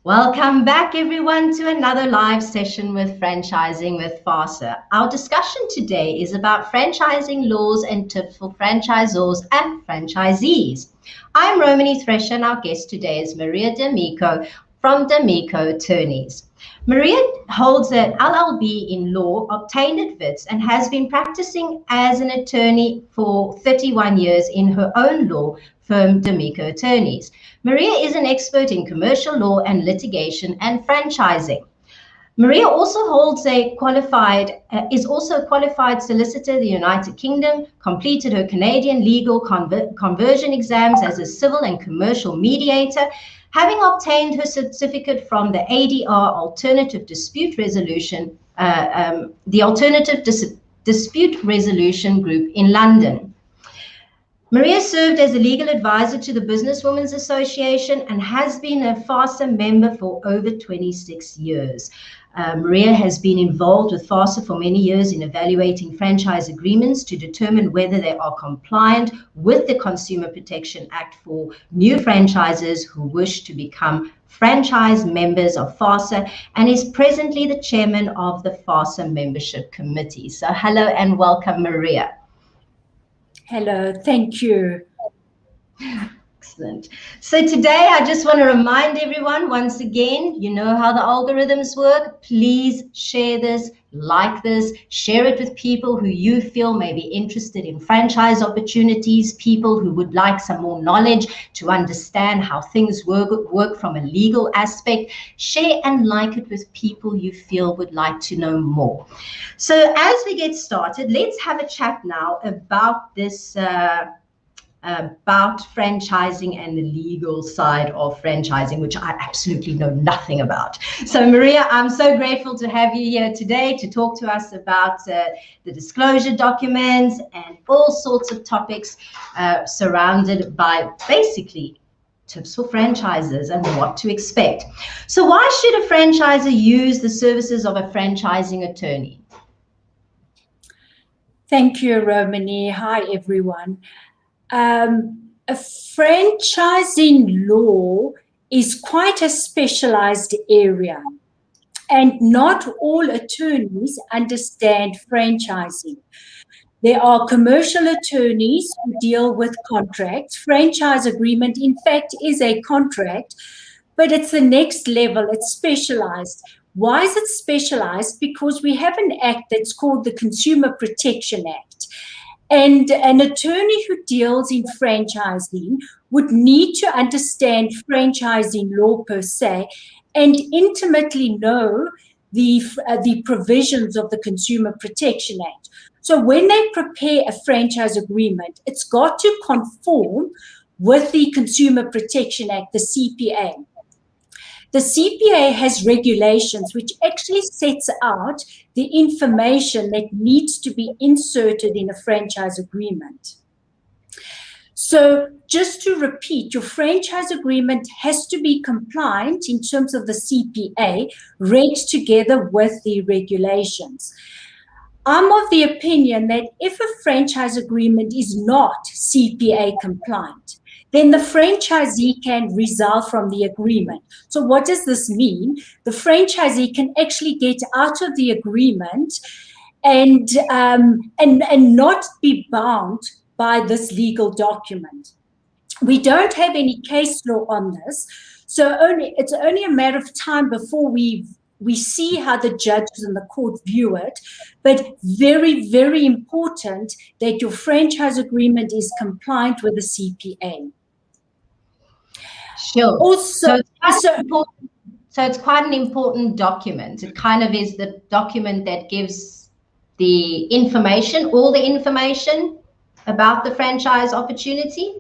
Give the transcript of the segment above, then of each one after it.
Welcome back, everyone, to another live session with Franchising with FASA. Our discussion today is about franchising laws and tips for franchisors and franchisees. I'm Romany Thresher, and our guest today is Maria D'Amico from D'Amico Attorneys. Maria holds an LLB in law, obtained at WITS, and has been practicing as an attorney for 31 years in her own law firm, D'Amico Attorneys. Maria is an expert in commercial law and litigation and franchising. Maria also is also a qualified solicitor in the United Kingdom, completed her Canadian legal conversion exams as a civil and commercial mediator, having obtained her certificate from the ADR Alternative Dispute Resolution, the Alternative Dispute Resolution Group in London. Maria served as a legal advisor to the Businesswomen's Association and has been a FASA member for over 26 years. Maria has been involved with FASA for many years in evaluating franchise agreements to determine whether they are compliant with the Consumer Protection Act for new franchisors who wish to become franchise members of FASA, and is presently the chairman of the FASA Membership Committee. So hello and welcome, Maria. Hello, thank you. Excellent. So today I just want to remind everyone once again, you know how the algorithms work. Please share this, like this, share it with people who you feel may be interested in franchise opportunities, people who would like some more knowledge to understand how things work from a legal aspect. Share and like it with people you feel would like to know more. So as we get started, let's have a chat now about this about franchising and the legal side of franchising, which I absolutely know nothing about. So Maria, I'm so grateful to have you here today to talk to us about the disclosure documents and all sorts of topics surrounded by basically tips for franchisers and what to expect. So why should a franchisor use the services of a franchising attorney? Thank you, Romany. Hi, everyone. A franchising law is quite a specialized area, and not all attorneys understand franchising. There are commercial attorneys who deal with contracts. Franchise agreement, in fact, is a contract, but it's the next level. It's specialized. Why is it specialized? Because we have an act that's called the Consumer Protection Act. And an attorney who deals in franchising would need to understand franchising law per se and intimately know the provisions of the Consumer Protection Act. So when they prepare a franchise agreement, it's got to conform with the Consumer Protection Act, the CPA. The CPA has regulations which actually sets out the information that needs to be inserted in a franchise agreement. So just to repeat, your franchise agreement has to be compliant in terms of the CPA, read together with the regulations. I'm of the opinion that if a franchise agreement is not CPA compliant, then the franchisee can resolve from the agreement. So what does this mean? The franchisee can actually get out of the agreement and not be bound by this legal document. We don't have any case law on this, so it's only a matter of time before we see how the judges and the court view it, but very, very important that your franchise agreement is compliant with the CPA. Sure. Also, so it's quite an important document. It kind of is the document that gives the information, all the information about the franchise opportunity.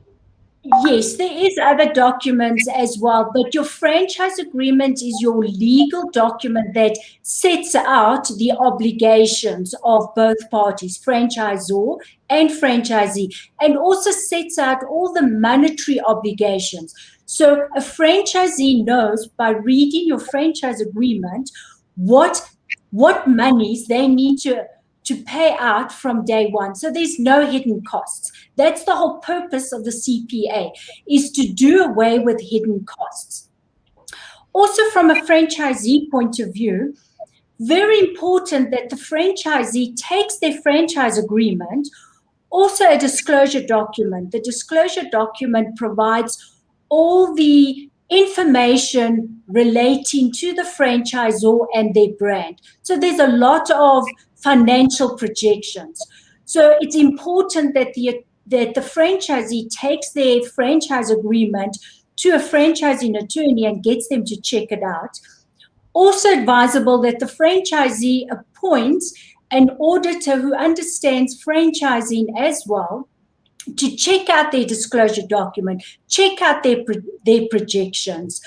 Yes, there is other documents as well, but your franchise agreement is your legal document that sets out the obligations of both parties, franchisor and franchisee, and also sets out all the monetary obligations. So a franchisee knows by reading your franchise agreement what monies they need to pay out from day one. So there's no hidden costs. That's the whole purpose of the CPA, is to do away with hidden costs. Also, from a franchisee point of view, very important that the franchisee takes their franchise agreement, also a disclosure document. The disclosure document provides all the information relating to the franchisor and their brand. So there's a lot of financial projections. So it's important that the franchisee takes their franchise agreement to a franchising attorney and gets them to check it out. Also advisable that the franchisee appoints an auditor who understands franchising as well to check out their disclosure document, check out their projections.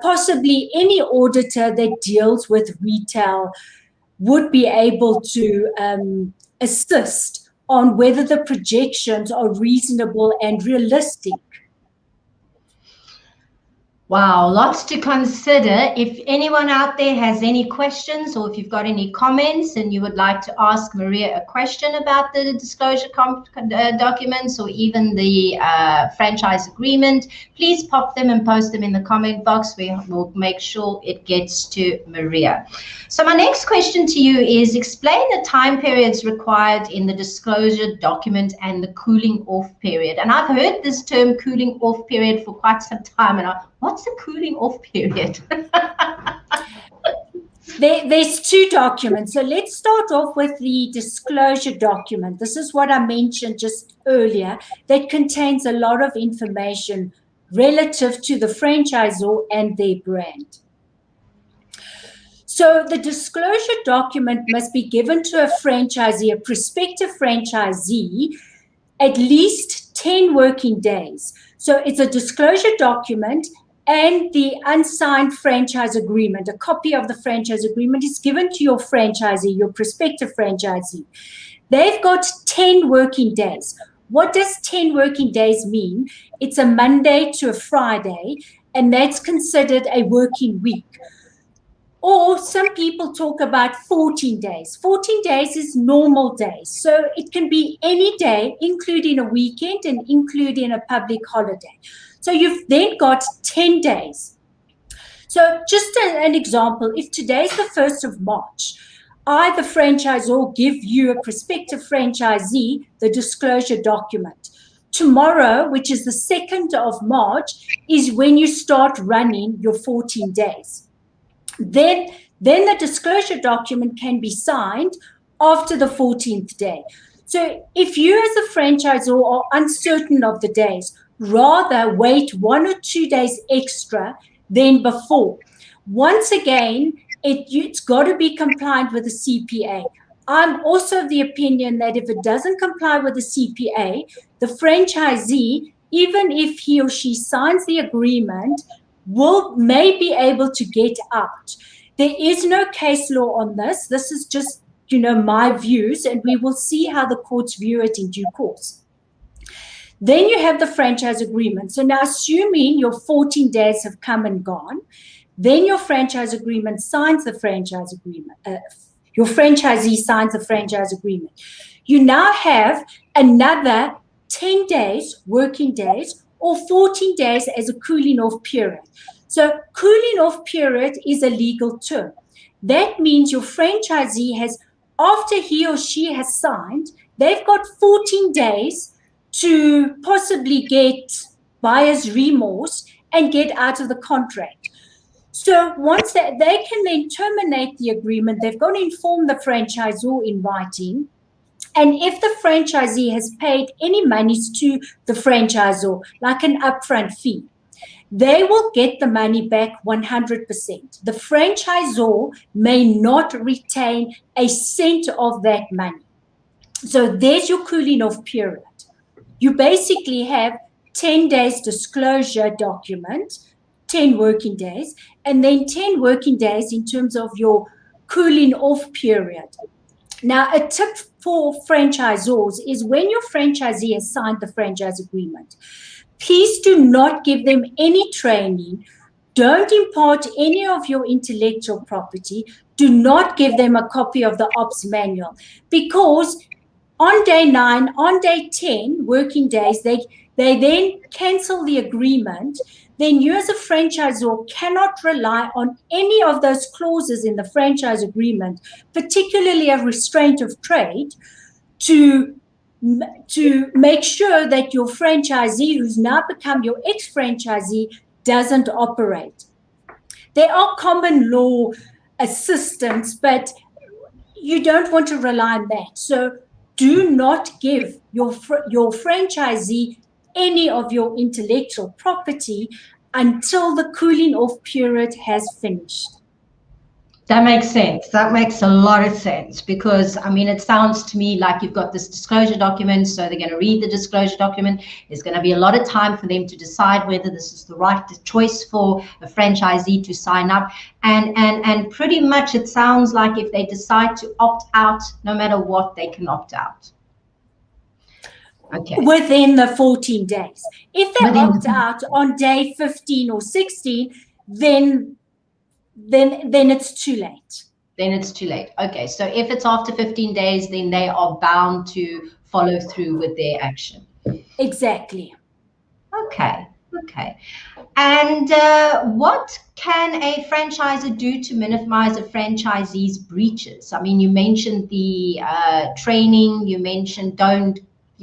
Possibly any auditor that deals with retail would be able to assist on whether the projections are reasonable and realistic. Wow, lots to consider. If anyone out there has any questions, or if you've got any comments and you would like to ask Maria a question about the disclosure documents or even the franchise agreement, please pop them and post them in the comment box. We will make sure it gets to Maria. So my next question to you is, explain the time periods required in the disclosure document and the cooling off period. And I've heard this term cooling off period for quite some time, and what's the cooling off period? There's two documents. So let's start off with the disclosure document. This is what I mentioned just earlier, that contains a lot of information relative to the franchisor and their brand. So the disclosure document must be given to a franchisee, a prospective franchisee, at least 10 working days. So it's a disclosure document and the unsigned franchise agreement. A copy of the franchise agreement is given to your franchisee, your prospective franchisee. They've got 10 working days. What does 10 working days mean? It's a Monday to a Friday, and that's considered a working week. Or some people talk about 14 days. 14 days is normal days. So it can be any day, including a weekend and including a public holiday. So you've then got 10 days. So just an example, if today's the 1st of March, I, the franchisor, give you a prospective franchisee the disclosure document. Tomorrow, which is the 2nd of March, is when you start running your 14 days. Then the disclosure document can be signed after the 14th day. So if you as a franchisor are uncertain of the days, rather wait 1 or 2 days extra than before. Once again, it's got to be compliant with the CPA. I'm also of the opinion that if it doesn't comply with the CPA, the franchisee, even if he or she signs the agreement, may be able to get out. There is no case law on this. This is just, my views, and we will see how the courts view it in due course. Then you have the franchise agreement. So now, assuming your 14 days have come and gone, then your franchise agreement signs the franchise agreement. Your franchisee signs the franchise agreement. You now have another 10 days, working days, or 14 days as a cooling off period. So cooling off period is a legal term. That means your franchisee has, after he or she has signed, they've got 14 days to possibly get buyer's remorse and get out of the contract. So once they can then terminate the agreement, they've got to inform the franchisor in writing. And if the franchisee has paid any monies to the franchisor, like an upfront fee, they will get the money back 100%. The franchisor may not retain a cent of that money. So there's your cooling off period. You basically have 10 days disclosure document, 10 working days, and then 10 working days in terms of your cooling off period. Now, a tip for franchisors is when your franchisee has signed the franchise agreement, please do not give them any training. Don't impart any of your intellectual property. Do not give them a copy of the ops manual, because on day 9, on day 10 working days, they then cancel the agreement. then you as a franchisor cannot rely on any of those clauses in the franchise agreement, particularly a restraint of trade, to make sure that your franchisee, who's now become your ex-franchisee, doesn't operate. There are common law assistance, but you don't want to rely on that. So do not give your franchisee any of your intellectual property until the cooling off period has finished. That makes sense. That makes a lot of sense because, I mean, it sounds to me like you've got this disclosure document, so they're going to read the disclosure document. There's going to be a lot of time for them to decide whether this is the right choice for a franchisee to sign up. And pretty much it sounds like if they decide to opt out, no matter what, they can opt out. Okay. Within the 14 days. If they opt out on day 15 or 16, then it's too late. Then it's too late. Okay, so if it's after 15 days, then they are bound to follow through with their action. Exactly. Okay. And what can a franchisor do to minimize a franchisee's breaches? I mean, you mentioned the training, you mentioned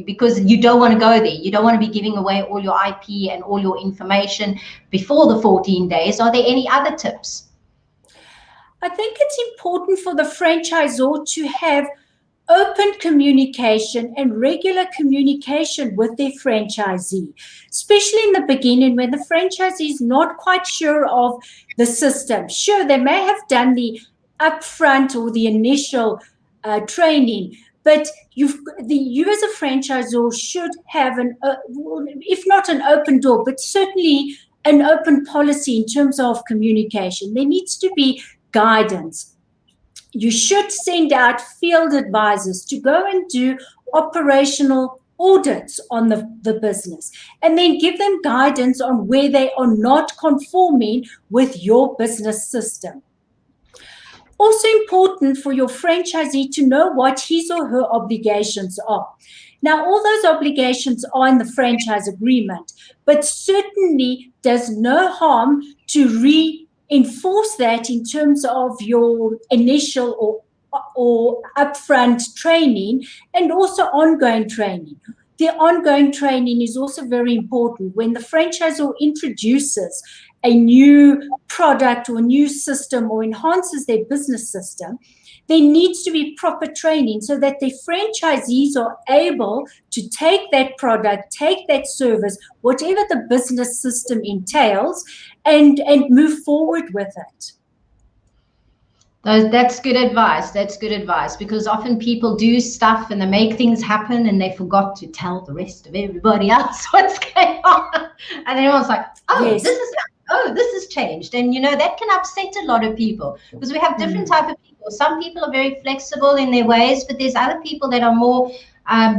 because you don't want to go there. You don't want to be giving away all your IP and all your information before the 14 days. Are there any other tips? I think it's important for the franchisor to have open communication and regular communication with their franchisee, especially in the beginning when the franchisee is not quite sure of the system. Sure, they may have done the upfront or the initial training, but you as a franchisor should have if not an open door, but certainly an open policy in terms of communication. There needs to be guidance. You should send out field advisors to go and do operational audits on the business and then give them guidance on where they are not conforming with your business system. Also important for your franchisee to know what his or her obligations are. Now, all those obligations are in the franchise agreement, but certainly does no harm to reinforce that in terms of your initial or upfront training and also ongoing training. The ongoing training is also very important. When the franchisor introduces a new product or new system or enhances their business system, there needs to be proper training so that the franchisees are able to take that product, take that service, whatever the business system entails, and move forward with it. That's good advice. That's good advice because often people do stuff and they make things happen and they forgot to tell the rest of everybody else what's going on. And everyone's like, oh, yes. This has changed. And, that can upset a lot of people because we have different type of people. Some people are very flexible in their ways, but there's other people that are more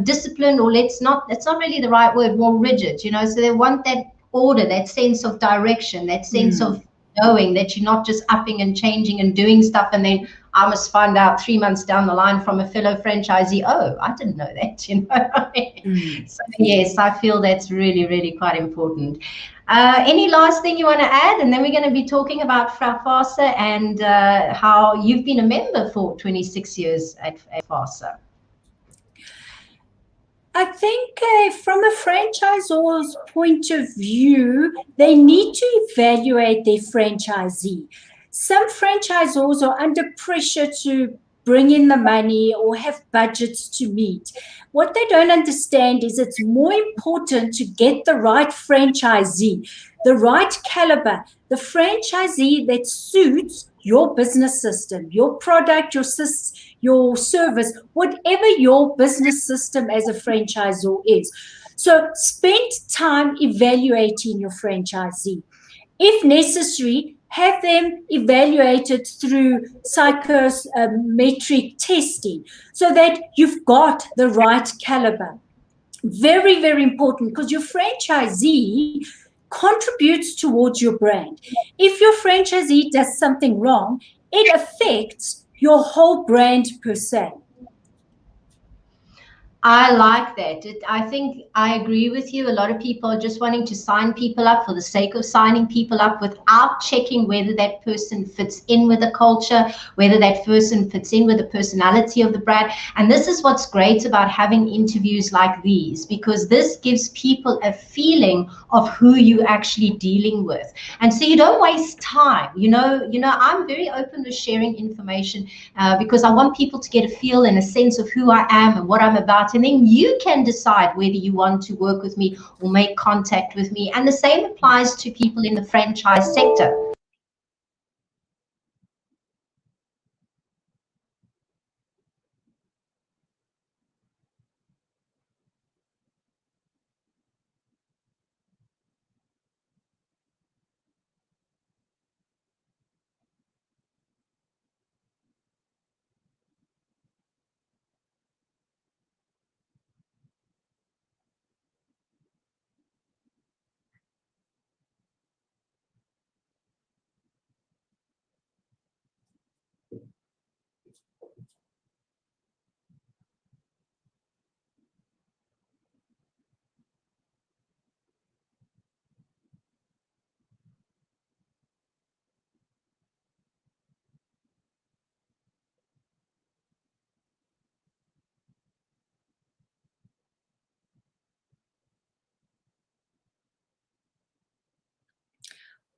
disciplined, or that's not really the right word, more rigid, so they want that order, that sense of direction, that sense of knowing that you're not just upping and changing and doing stuff and then I must find out 3 months down the line from a fellow franchisee, oh, I didn't know that, So yes, I feel that's really, really quite important. Any last thing you want to add? And then we're going to be talking about FASA and how you've been a member for 26 years at FASA. I think from a franchisor's point of view, they need to evaluate their franchisee. Some franchisors are under pressure to bring in the money or have budgets to meet. What they don't understand is it's more important to get the right franchisee, the right caliber, the franchisee that suits your business system, your product, your service, whatever your business system as a franchisor is. So spend time evaluating your franchisee. If necessary, have them evaluated through psychometric testing so that you've got the right caliber. Very, very important because your franchisee contributes towards your brand. If your franchisee does something wrong, it affects your whole brand per se. I like that. I think I agree with you. A lot of people are just wanting to sign people up for the sake of signing people up without checking whether that person fits in with the culture, whether that person fits in with the personality of the brand. And this is what's great about having interviews like these, because this gives people a feeling of who you actually dealing with. And so you don't waste time. I'm very open with sharing information because I want people to get a feel and a sense of who I am and what I'm about. And then you can decide whether you want to work with me or make contact with me. And the same applies to people in the franchise sector.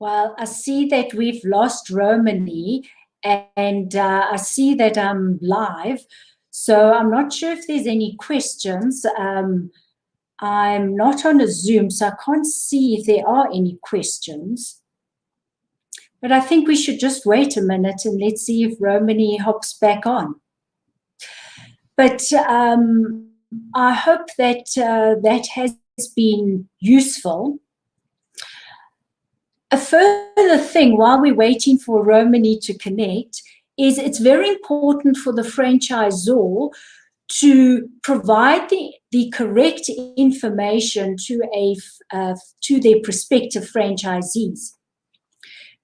Well, I see that we've lost Romany, and I see that I'm live. So I'm not sure if there's any questions. I'm not on a Zoom, so I can't see if there are any questions. But I think we should just wait a minute and let's see if Romany hops back on. But I hope that that has been useful. A further thing while we're waiting for Romany to connect is it's very important for the franchisor to provide the correct information to their prospective franchisees.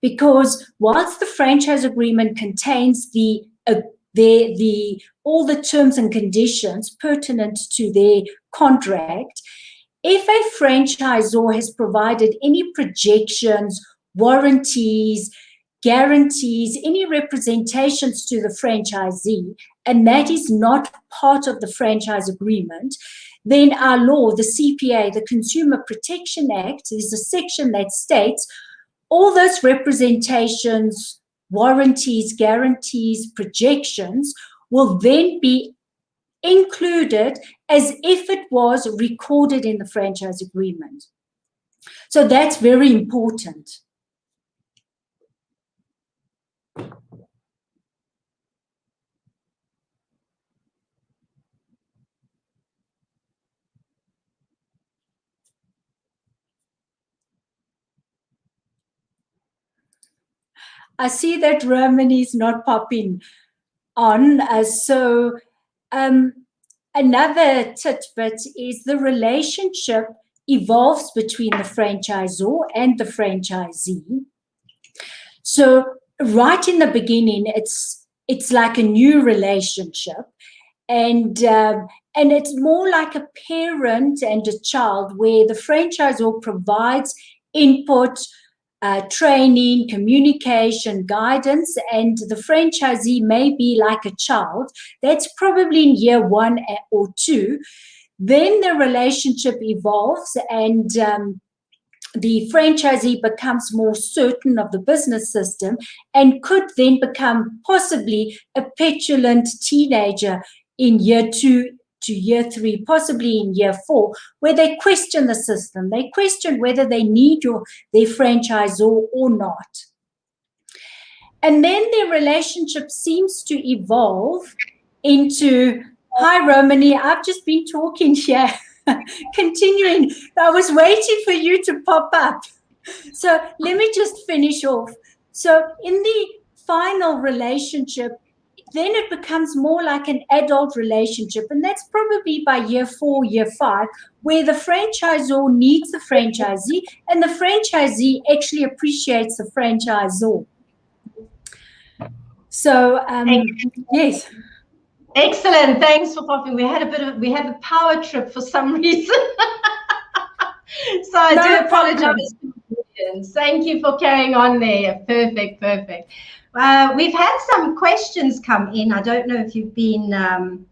Because whilst the franchise agreement contains all the terms and conditions pertinent to their contract, if a franchisor has provided any projections, warranties, guarantees, any representations to the franchisee, and that is not part of the franchise agreement, then our law, the CPA, the Consumer Protection Act, is a section that states all those representations, warranties, guarantees, projections will then be included as if it was recorded in the franchise agreement. So that's very important. I see that Romany is not popping on. Another tidbit is the relationship evolves between the franchisor and the franchisee. So right in the beginning, it's like a new relationship, and it's more like a parent and a child, where the franchisor provides input, training, communication, guidance, and the franchisee may be like a child. That's probably in year 1 or 2. Then the relationship evolves, and the franchisee becomes more certain of the business system and could then become possibly a petulant teenager in year 2 to year 3, possibly in year 4, where they question the system. They question whether they need their franchisor or not. And then their relationship seems to evolve into, hi, Romany, I've just been talking here. Continuing, I was waiting for you to pop up. So let me just finish off. So in the final relationship, then it becomes more like an adult relationship. And that's probably by year 4, year 5, where the franchisor needs the franchisee and the franchisee actually appreciates the franchisor. So, yes. Excellent. Thanks for popping. We had a power trip for some reason. So I do apologize to the audience. Thank you for carrying on there. Perfect, perfect. We've had some questions come in. I don't know if you've been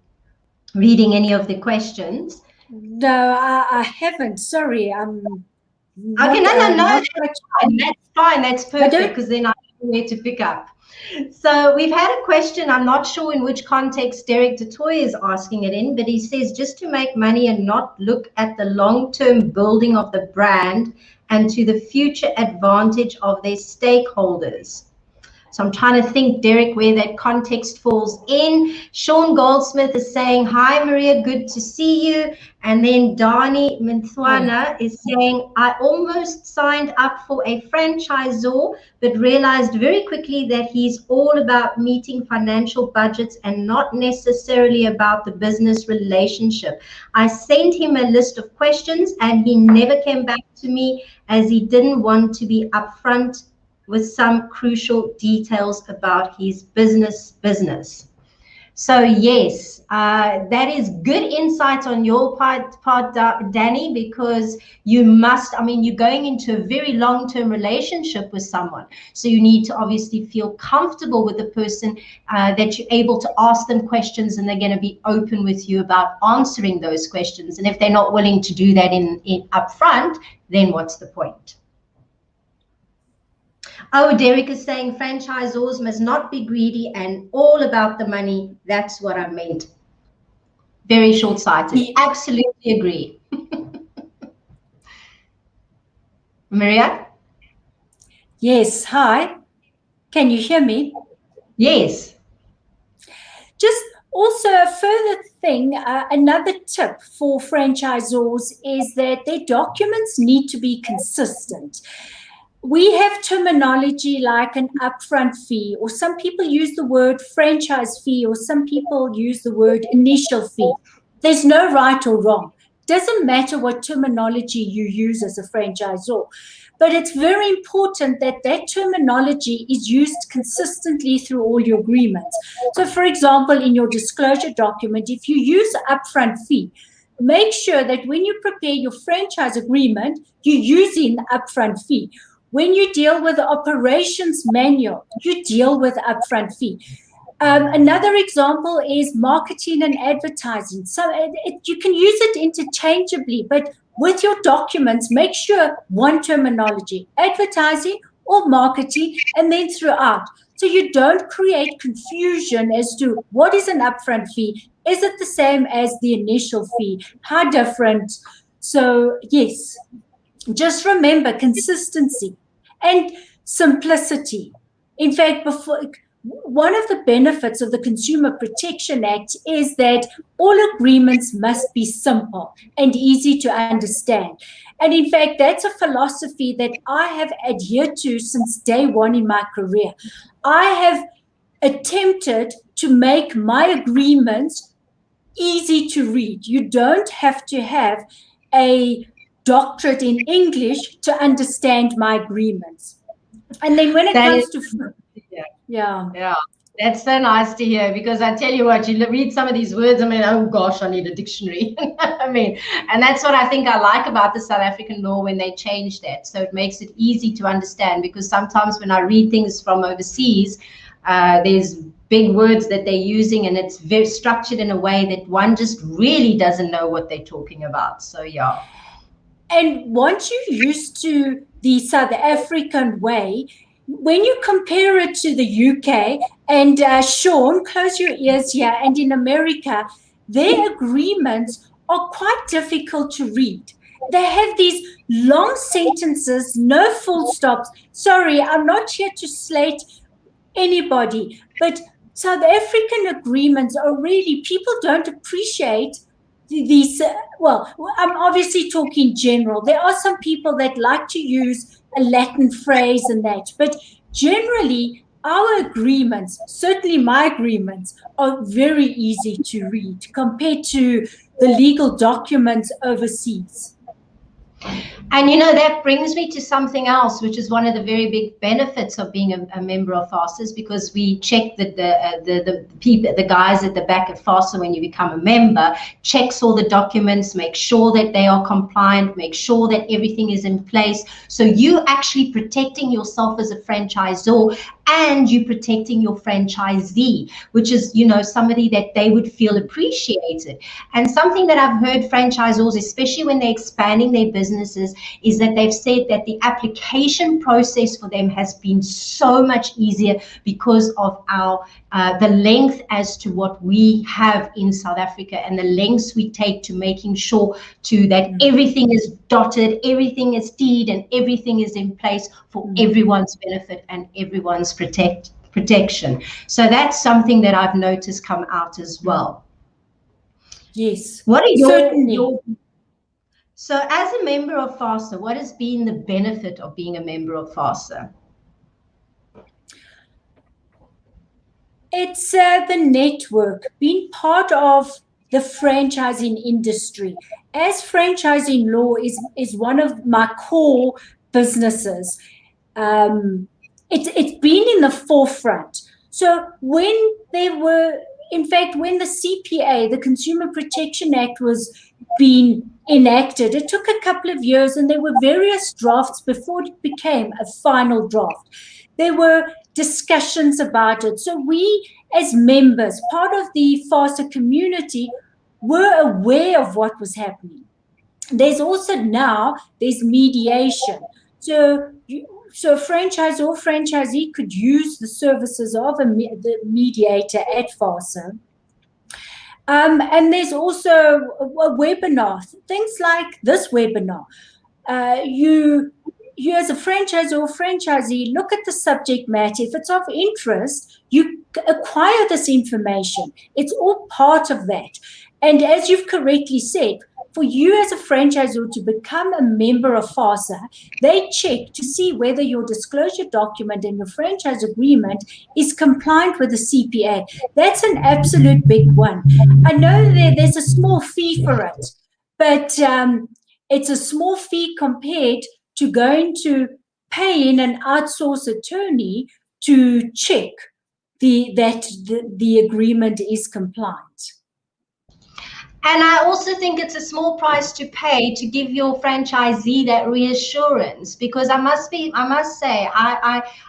reading any of the questions. No, I haven't. Sorry. Okay, no. That's fine. That's perfect, because then I know where to pick up. So we've had a question. I'm not sure in which context Derek DeToy is asking it in, but he says, just to make money and not look at the long-term building of the brand and to the future advantage of their stakeholders. So I'm trying to think, Derek, where that context falls in. Sean Goldsmith is saying, hi, Maria, good to see you. And then Dani Minthwana is saying, I almost signed up for a franchisor, but realized very quickly that he's all about meeting financial budgets and not necessarily about the business relationship. I sent him a list of questions and he never came back to me, as he didn't want to be upfront with some crucial details about his business. So yes, that is good insight on your part, Danny, because you must, you're going into a very long-term relationship with someone. So you need to obviously feel comfortable with the person, that you're able to ask them questions and they're going to be open with you about answering those questions. And if they're not willing to do that in upfront, then what's the point? Oh, Derek is saying franchisors must not be greedy and all about the money. That's what I meant. Very short-sighted. Absolutely agree. Maria? Yes, hi. Can you hear me? Yes. Just also a further thing, another tip for franchisors is that their documents need to be consistent. We have terminology like an upfront fee, or some people use the word franchise fee, or some people use the word initial fee. There's no right or wrong. Doesn't matter what terminology you use as a franchisor, but it's very important that that terminology is used consistently through all your agreements. So, for example, in your disclosure document, if you use upfront fee, make sure that when you prepare your franchise agreement, you're using upfront fee. When you deal with the operations manual, you deal with upfront fee. Another example is marketing and advertising. So you can use it interchangeably, but with your documents, make sure one terminology, advertising or marketing, and then throughout. So you don't create confusion as to what is an upfront fee. Is it the same as the initial fee? How different? So yes, just remember consistency and simplicity. In fact, one of the benefits of the Consumer Protection Act is that all agreements must be simple and easy to understand. And in fact, that's a philosophy that I have adhered to since day one in my career. I have attempted to make my agreements easy to read. You don't have to have a doctorate in English to understand my agreements. And then when it comes to yeah, that's so nice to hear, because I tell you what, you read some of these words, oh gosh, I need a dictionary. And that's what I think I like about the South African law when they change that. So it makes it easy to understand, because sometimes when I read things from overseas, there's big words that they're using, and it's very structured in a way that one just really doesn't know what they're talking about. So yeah. And once you're used to the South African way, when you compare it to the UK, and Sean, close your ears here, and in America, their agreements are quite difficult to read. They have these long sentences, no full stops. Sorry, I'm not here to slate anybody, but South African agreements are really, people don't appreciate these. Well, I'm obviously talking general. There are some people that like to use a Latin phrase and that, but generally our agreements, certainly my agreements, are very easy to read compared to the legal documents overseas. And that brings me to something else, which is one of the very big benefits of being a member of FASA, because we check that the people, the guys at the back at FASA, when you become a member, checks all the documents, make sure that they are compliant, make sure that everything is in place. So you actually protecting yourself as a franchisor, and you protecting your franchisee, which is somebody that they would feel appreciated. And something that I've heard franchisors, especially when they're expanding their businesses, is that they've said that the application process for them has been so much easier because of our the length as to what we have in South Africa, and the lengths we take to making sure that everything is dotted, everything is T'd, and everything is in place for everyone's benefit and everyone's protection. So that's something that I've noticed come out as well. Yes, what are certainly. So as a member of FASA, what has been the benefit of being a member of FASA? It's the network, being part of the franchising industry. As franchising law is one of my core businesses, it's been in the forefront. So when when the CPA, the Consumer Protection Act, was being enacted, it took a couple of years, and there were various drafts before it became a final draft. There were discussions about it. So we, as members, part of the FASA community, were aware of what was happening. There's also now, there's mediation. So franchisor or franchisee could use the services of the mediator at FASA. And there's also a webinar, things like this webinar. You as a franchisor or franchisee, look at the subject matter. If it's of interest, you acquire this information. It's all part of that. And as you've correctly said, for you as a franchisor to become a member of FASA, they check to see whether your disclosure document and your franchise agreement is compliant with the CPA. That's an absolute big one. I know there's a small fee for it, but it's a small fee compared to going to pay in an outsourced attorney to check that the agreement is compliant. And I also think it's a small price to pay to give your franchisee that reassurance, because I must say,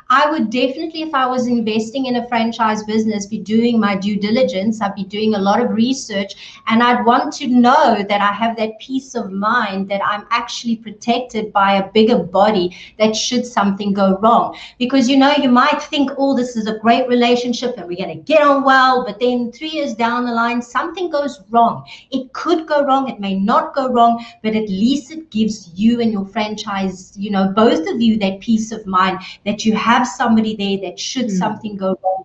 I would definitely, if I was investing in a franchise business, be doing my due diligence. I'd be doing a lot of research, and I'd want to know that I have that peace of mind that I'm actually protected by a bigger body, that should something go wrong. Because you might think, oh, this is a great relationship and we're going to get on well, but then 3 years down the line, something goes wrong. It could go wrong, it may not go wrong, but at least it gives you and your franchise, both of you, that peace of mind that you have somebody there that should something go wrong,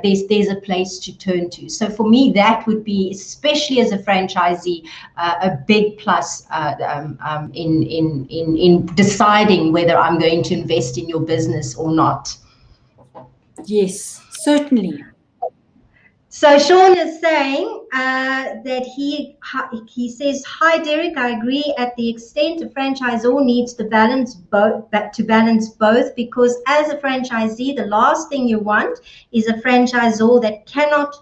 there's a place to turn to. So for me, that would be, especially as a franchisee, a big plus in deciding whether I'm going to invest in your business or not. Yes, certainly. So Sean is saying that he says, hi Derek, I agree at the extent a franchisor needs to balance both, because as a franchisee, the last thing you want is a franchisor that cannot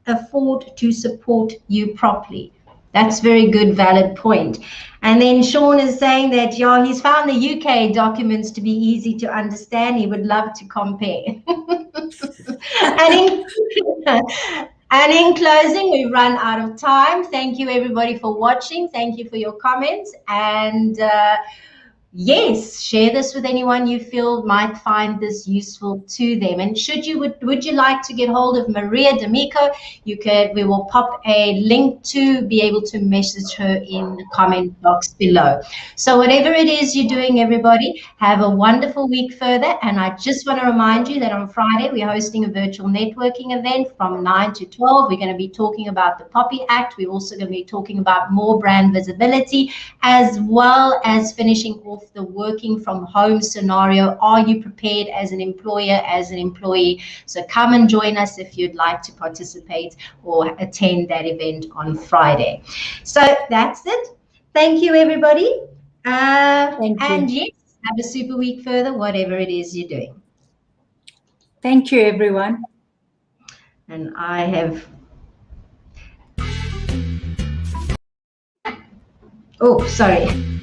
afford to support you properly. That's very good, valid point. And then Sean is saying that he's found the UK documents to be easy to understand. He would love to compare. And in closing, we run out of time. Thank you everybody for watching. Thank you for your comments. And yes, share this with anyone you feel might find this useful to them. And would you like to get hold of Maria D'Amico, we will pop a link to be able to message her in the comment box below. So whatever it is you're doing, everybody, have a wonderful week further. And I just want to remind you that on Friday, we're hosting a virtual networking event from 9 to 12. We're going to be talking about the Poppy Act. We're also going to be talking about more brand visibility, as well as finishing off the working from home scenario. Are you prepared as an employer, as an employee? So come and join us if you'd like to participate or attend that event on Friday. So that's it. Thank you, everybody. Thank And you. yes, have a super week further, whatever it is you're doing. Thank you, everyone. And I have. Oh, sorry.